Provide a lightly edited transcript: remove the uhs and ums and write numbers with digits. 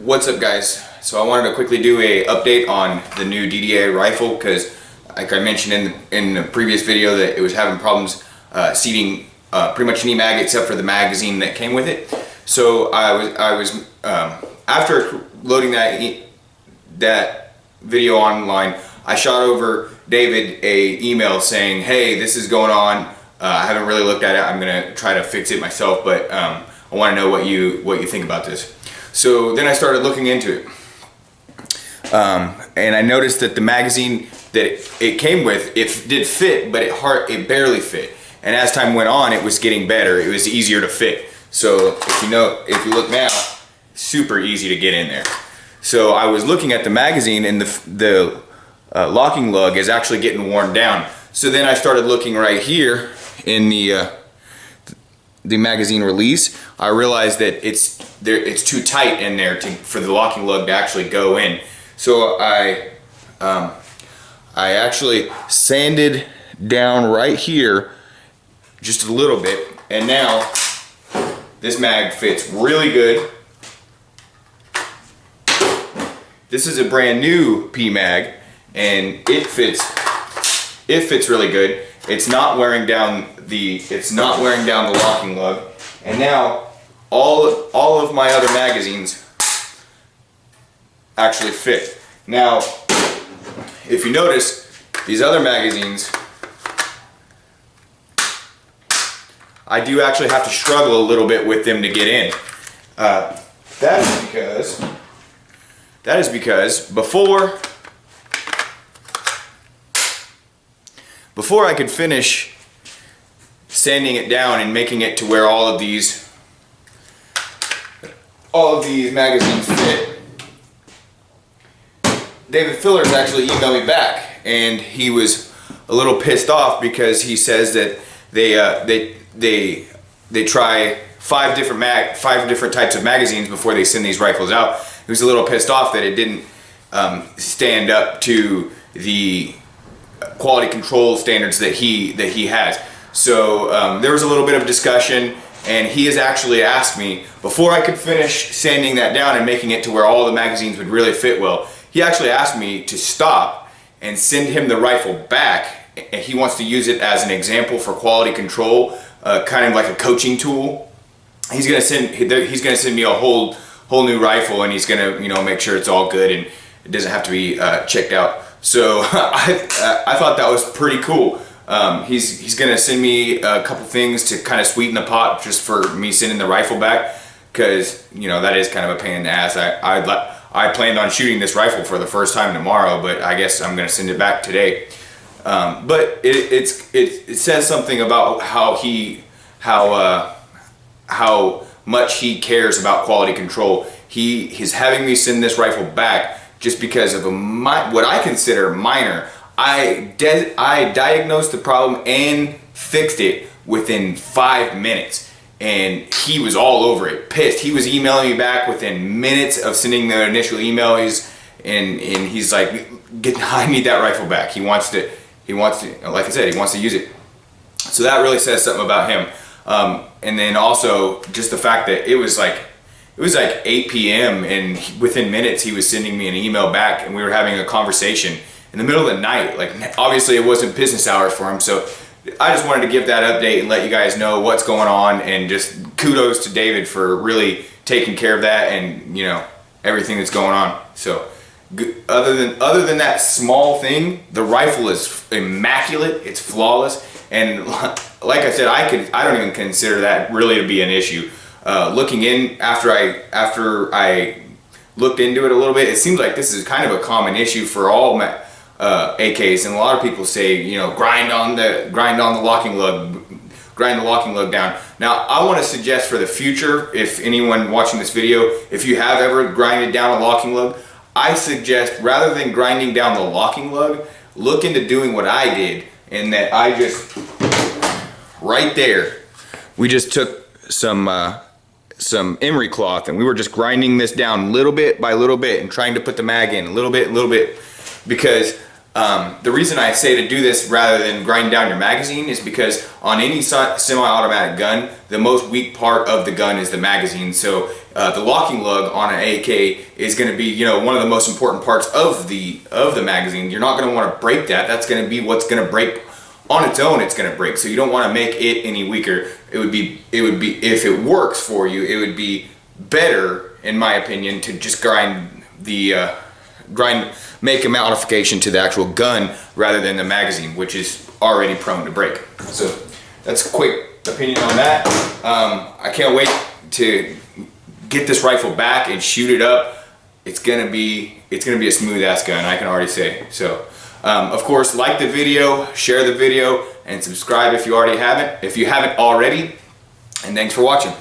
What's up, guys? So I wanted to quickly do a update on the new DDI rifle because, like I mentioned in the previous video, that it was having problems seating pretty much any mag except for the magazine that came with it. So I was after loading that video online, I shot over David a email saying, "Hey, this is going on. I haven't really looked at it. I'm gonna try to fix it myself, but I want to know what you think about this." So then I started looking into it, and I noticed that the magazine that it came with, it did fit, but it barely fit. And as time went on, it was getting better. It was easier to fit. So if you look now, super easy to get in there. So I was looking at the magazine, and the locking lug is actually getting worn down. So then I started looking right here in the magazine release. I realized that it's too tight in there for the locking lug to actually go in. So I actually sanded down right here just a little bit, and now this mag fits really good. This is a brand new P mag, and it fits really good. It's not wearing down the locking lug. And now all of my other magazines actually fit. Now, if you notice, these other magazines, I do actually have to struggle a little bit with them to get in. That is because before I could finish sanding it down and making it to where all of these magazines fit, David Fillers actually emailed me back, and he was a little pissed off because he says that they try five different types of magazines before they send these rifles out. He was a little pissed off that it didn't stand up to the quality control standards that he has. So there was a little bit of discussion, and he has actually asked me, before I could finish sanding that down and making it to where all the magazines would really fit well, he actually asked me to stop and send him the rifle back, and he wants to use it as an example for quality control, kind of like a coaching tool. He's gonna send me a whole new rifle, and he's gonna make sure it's all good and it doesn't have to be checked out. So I thought that was pretty cool. He's gonna send me a couple things to kind of sweeten the pot just for me sending the rifle back, because that is kind of a pain in the ass. I planned on shooting this rifle for the first time tomorrow, but I guess I'm gonna send it back today. But it says something about how much he cares about quality control. He's having me send this rifle back just because of what I consider minor. I diagnosed the problem and fixed it within 5 minutes, and he was all over it, pissed. He was emailing me back within minutes of sending the initial email. He's like, I need that rifle back. He wants to, like I said, he wants to use it. So that really says something about him. And then also just the fact that it was like 8 p.m. and within minutes he was sending me an email back, and we were having a conversation in the middle of the night. Like, obviously it wasn't business hours for him, so I just wanted to give that update and let you guys know what's going on, and just kudos to David for really taking care of that and everything that's going on. So other than that small thing, the rifle is immaculate. It's flawless, and like I said, I don't even consider that really to be an issue. Looking in after I looked into it a little bit, it seems like this is kind of a common issue for all AKs, and a lot of people say, grind on the locking lug down. Now, I want to suggest for the future, if anyone watching this video, if you have ever grinded down a locking lug, I suggest, rather than grinding down the locking lug, look into doing what I did, and that I just, right there, we just took some emery cloth, and we were just grinding this down little bit by little bit and trying to put the mag in little bit, because The reason I say to do this rather than grind down your magazine is because on any semi-automatic gun, the most weak part of the gun is the magazine. So the locking lug on an AK is going to be, you know, one of the most important parts of the magazine. You're not going to want to break that. That's going to be what's going to break on its own. It's going to break. So you don't want to make it any weaker. It would be if it works for you, it would be better, in my opinion, to just make a modification to the actual gun rather than the magazine, which is already prone to break. So that's a quick opinion on that. I can't wait to get this rifle back and shoot it up. It's gonna be a smooth ass gun, I can already say. So of course, like the video, share the video, and subscribe if you haven't already. And thanks for watching.